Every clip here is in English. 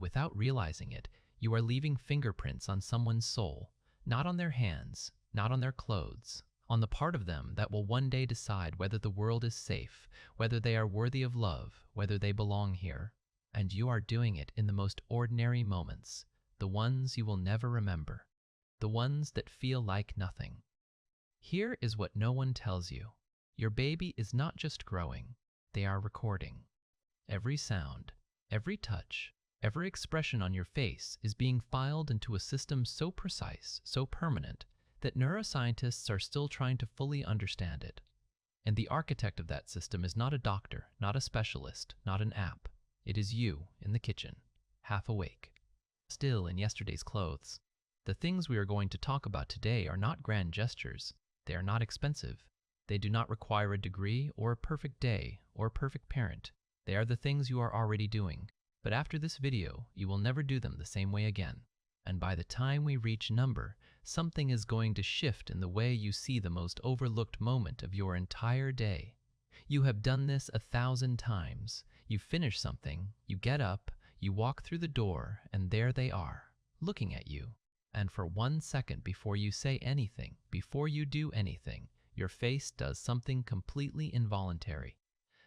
without realizing it, you are leaving fingerprints on someone's soul, not on their hands, not on their clothes, on the part of them that will one day decide whether the world is safe, whether they are worthy of love, whether they belong here. And you are doing it in the most ordinary moments, the ones you will never remember, the ones that feel like nothing. Here is what no one tells you. Your baby is not just growing, they are recording. Every sound, every touch, every expression on your face is being filed into a system so precise, so permanent, that neuroscientists are still trying to fully understand it. And the architect of that system is not a doctor, not a specialist, not an app. It is you in the kitchen, half awake, still in yesterday's clothes. The things we are going to talk about today are not grand gestures. They are not expensive. They do not require a degree or a perfect day or a perfect parent. They are the things you are already doing. But after this video, you will never do them the same way again. And by the time we reach number, something is going to shift in the way you see the most overlooked moment of your entire day. You have done this 1,000 times. You finish something, you get up, you walk through the door, and there they are, looking at you. And for 1 second before you say anything, before you do anything, your face does something completely involuntary.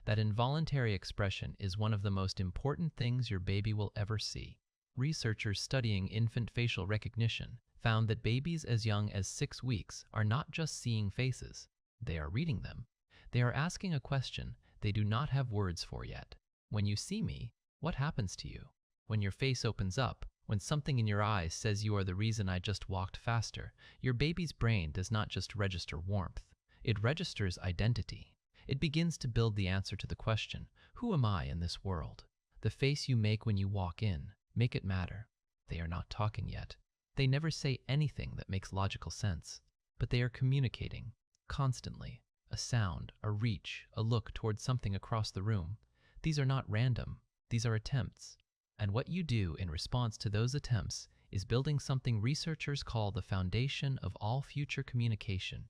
That involuntary expression is one of the most important things your baby will ever see. Researchers studying infant facial recognition found that babies as young as 6 weeks are not just seeing faces, they are reading them. They are asking a question they do not have words for yet. When you see me, what happens to you? When your face opens up, when something in your eyes says you are the reason I just walked faster, your baby's brain does not just register warmth, it registers identity. It begins to build the answer to the question, who am I in this world? The face you make when you walk in, make it matter. They are not talking yet. They never say anything that makes logical sense, but they are communicating, constantly. A sound, a reach, a look towards something across the room. These are not random, these are attempts. And what you do in response to those attempts is building something researchers call the foundation of all future communication.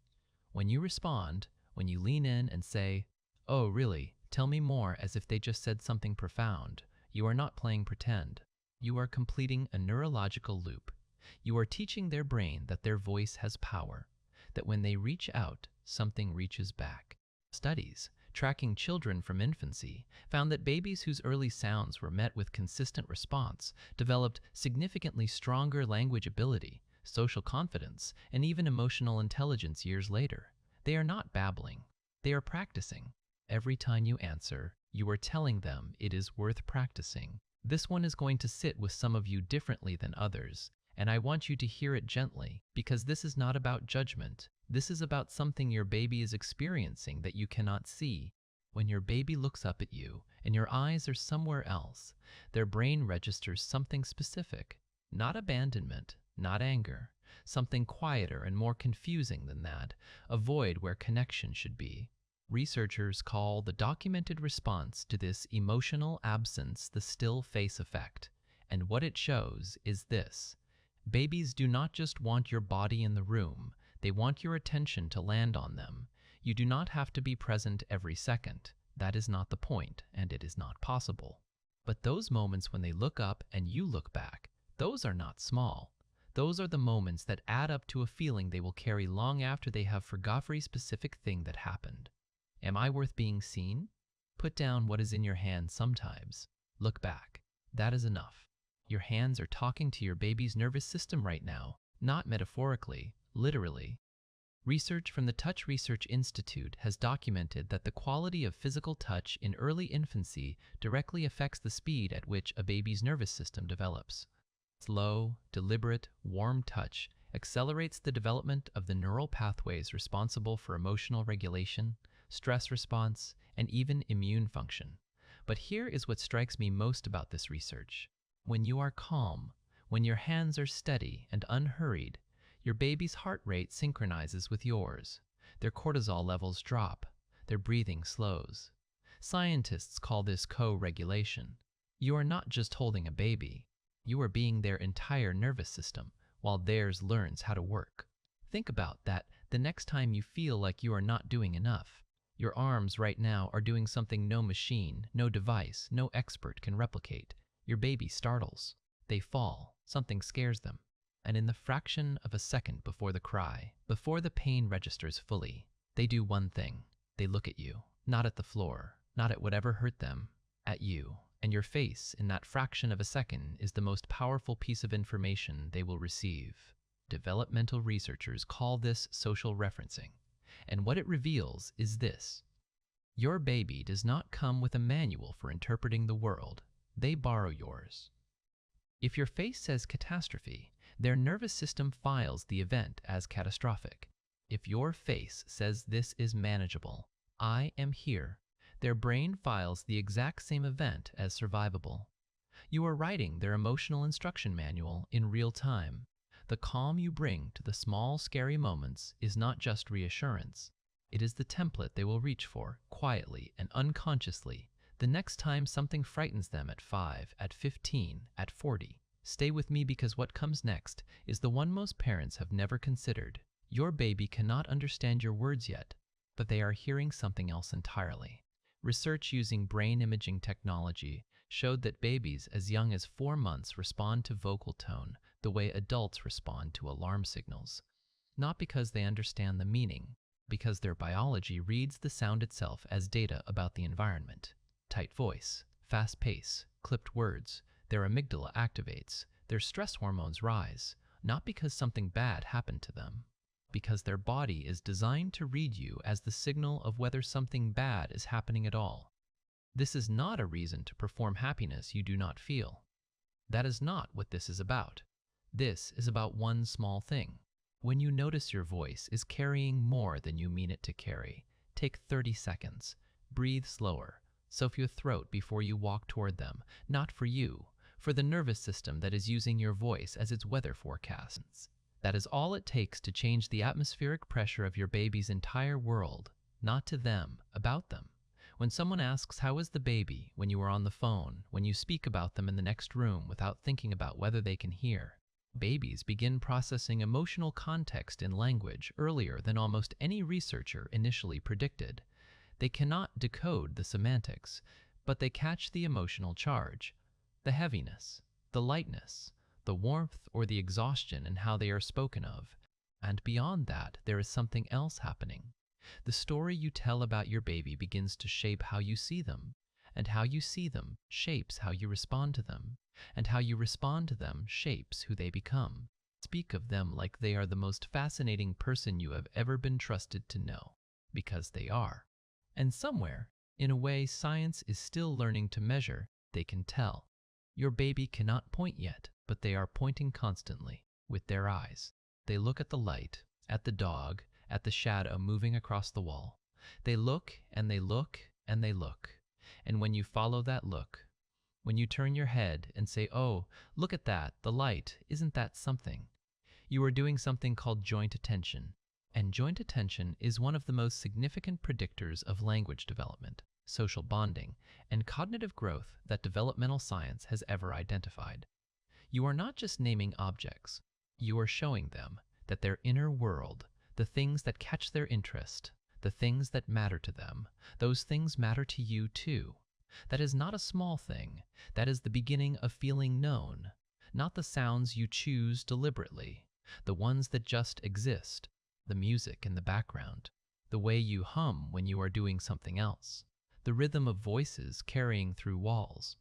When you respond, when you lean in and say, "Oh, really? Tell me more," as if they just said something profound, you are not playing pretend. You are completing a neurological loop. You are teaching their brain that their voice has power, that when they reach out, something reaches back. Studies tracking children from infancy found that babies whose early sounds were met with consistent response developed significantly stronger language ability, social confidence, and even emotional intelligence years later. They are not babbling, they are practicing. Every time you answer, you are telling them it is worth practicing. This one is going to sit with some of you differently than others, and I want you to hear it gently, because this is not about judgment. This is about something your baby is experiencing that you cannot see. When your baby looks up at you and your eyes are somewhere else, their brain registers something specific. Not abandonment, not anger, something quieter and more confusing than that, a void where connection should be. Researchers call the documented response to this emotional absence the still face effect. And what it shows is this: babies do not just want your body in the room, they want your attention to land on them. You do not have to be present every second. That is not the point, and it is not possible. But those moments when they look up and you look back, those are not small. Those are the moments that add up to a feeling they will carry long after they have forgot every specific thing that happened. Am I worth being seen? Put down what is in your hand sometimes. Look back. That is enough. Your hands are talking to your baby's nervous system right now, not metaphorically, literally. Research from the Touch Research Institute has documented that the quality of physical touch in early infancy directly affects the speed at which a baby's nervous system develops. Slow, deliberate, warm touch accelerates the development of the neural pathways responsible for emotional regulation, stress response, and even immune function. But here is what strikes me most about this research. When you are calm, when your hands are steady and unhurried, your baby's heart rate synchronizes with yours. Their cortisol levels drop. Their breathing slows. Scientists call this co-regulation. You are not just holding a baby. You are being their entire nervous system while theirs learns how to work. Think about that the next time you feel like you are not doing enough. Your arms right now are doing something no machine, no device, no expert can replicate. Your baby startles. They fall. Something scares them. And in the fraction of a second before the cry, before the pain registers fully, they do one thing. They look at you, not at the floor, not at whatever hurt them, at you. And your face, in that fraction of a second, is the most powerful piece of information they will receive. Developmental researchers call this social referencing. And what it reveals is this. Your baby does not come with a manual for interpreting the world. They borrow yours. If your face says catastrophe, their nervous system files the event as catastrophic. If your face says this is manageable, I am here, their brain files the exact same event as survivable. You are writing their emotional instruction manual in real time. The calm you bring to the small, scary moments is not just reassurance. It is the template they will reach for, quietly and unconsciously, the next time something frightens them at 5, at 15, at 40. Stay with me because what comes next is the one most parents have never considered. Your baby cannot understand your words yet, but they are hearing something else entirely. Research using brain imaging technology showed that babies as young as 4 months respond to vocal tone the way adults respond to alarm signals. Not because they understand the meaning, because their biology reads the sound itself as data about the environment. Tight voice, fast pace, clipped words, their amygdala activates, their stress hormones rise, not because something bad happened to them, because their body is designed to read you as the signal of whether something bad is happening at all. This is not a reason to perform happiness you do not feel. That is not what this is about. This is about one small thing. When you notice your voice is carrying more than you mean it to carry, take 30 seconds. Breathe slower. Soak your throat before you walk toward them, not for you, for the nervous system that is using your voice as its weather forecasts. That is all it takes to change the atmospheric pressure of your baby's entire world, not to them, about them. When someone asks, "How is the baby?" when you are on the phone, when you speak about them in the next room without thinking about whether they can hear, babies begin processing emotional context in language earlier than almost any researcher initially predicted. They cannot decode the semantics, but they catch the emotional charge, the heaviness, the lightness, the warmth or the exhaustion in how they are spoken of. And beyond that, there is something else happening. The story you tell about your baby begins to shape how you see them, and how you see them shapes how you respond to them, and how you respond to them shapes who they become. Speak of them like they are the most fascinating person you have ever been trusted to know, because they are. And somewhere, in a way science is still learning to measure, they can tell. Your baby cannot point yet, but they are pointing constantly, with their eyes. They look at the light, at the dog, at the shadow moving across the wall. They look, and they look, and they look. And when you follow that look, when you turn your head and say, "Oh, look at that, the light, isn't that something?" you are doing something called joint attention. And joint attention is one of the most significant predictors of language development, social bonding, and cognitive growth that developmental science has ever identified. You are not just naming objects. You are showing them that their inner world, the things that catch their interest, the things that matter to them, those things matter to you too. That is not a small thing. That is the beginning of feeling known, not the sounds you choose deliberately, the ones that just exist, the music in the background, the way you hum when you are doing something else, the rhythm of voices carrying through walls.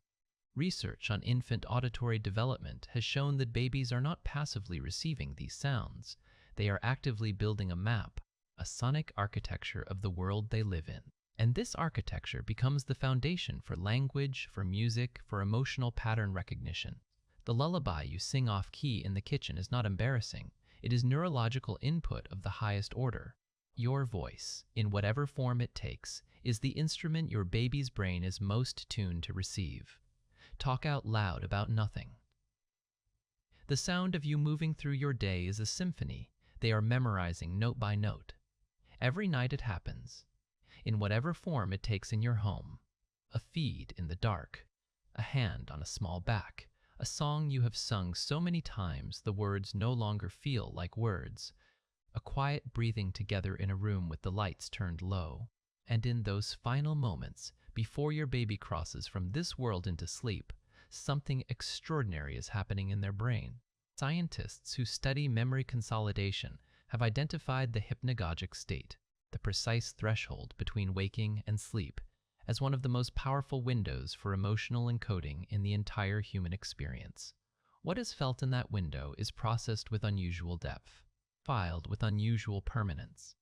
Research on infant auditory development has shown that babies are not passively receiving these sounds. They are actively building a map, a sonic architecture of the world they live in. And this architecture becomes the foundation for language, for music, for emotional pattern recognition. The lullaby you sing off key in the kitchen is not embarrassing. It is neurological input of the highest order. Your voice, in whatever form it takes, is the instrument your baby's brain is most tuned to receive. Talk out loud about nothing. The sound of you moving through your day is a symphony they are memorizing note by note. Every night it happens, in whatever form it takes in your home. A feed in the dark, a hand on a small back, a song you have sung so many times the words no longer feel like words, a quiet breathing together in a room with the lights turned low. And in those final moments, before your baby crosses from this world into sleep, something extraordinary is happening in their brain. Scientists who study memory consolidation have identified the hypnagogic state, the precise threshold between waking and sleep, as one of the most powerful windows for emotional encoding in the entire human experience. What is felt in that window is processed with unusual depth, filed with unusual permanence.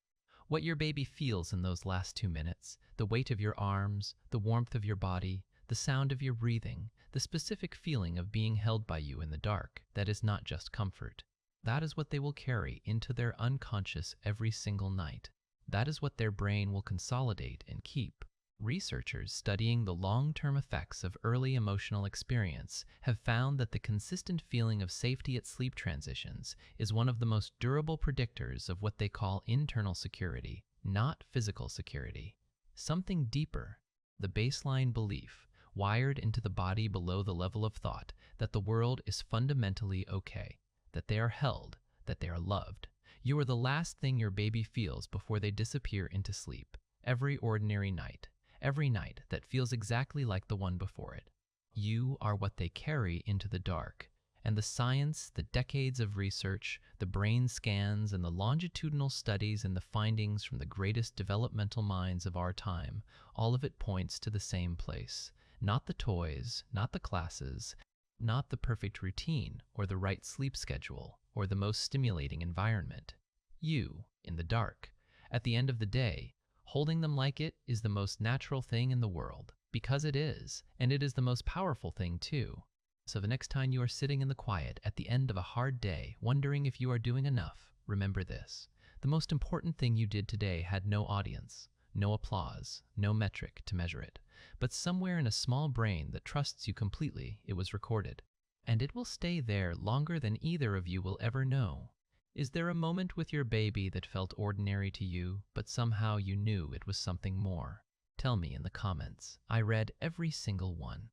What your baby feels in those last 2 minutes, the weight of your arms, the warmth of your body, the sound of your breathing, the specific feeling of being held by you in the dark, that is not just comfort. That is what they will carry into their unconscious every single night. That is what their brain will consolidate and keep. Researchers studying the long-term effects of early emotional experience have found that the consistent feeling of safety at sleep transitions is one of the most durable predictors of what they call internal security, not physical security. Something deeper, the baseline belief, wired into the body below the level of thought, that the world is fundamentally okay, that they are held, that they are loved. You are the last thing your baby feels before they disappear into sleep, every ordinary night. Every night that feels exactly like the one before it. You are what they carry into the dark, and the science, the decades of research, the brain scans, and the longitudinal studies and the findings from the greatest developmental minds of our time, all of it points to the same place. Not the toys, not the classes, not the perfect routine or the right sleep schedule or the most stimulating environment. You, in the dark. At the end of the day, holding them like it is the most natural thing in the world, because it is, and it is the most powerful thing too. So the next time you are sitting in the quiet at the end of a hard day, wondering if you are doing enough, remember this. The most important thing you did today had no audience, no applause, no metric to measure it. But somewhere in a small brain that trusts you completely, it was recorded. And it will stay there longer than either of you will ever know. Is there a moment with your baby that felt ordinary to you, but somehow you knew it was something more? Tell me in the comments. I read every single one.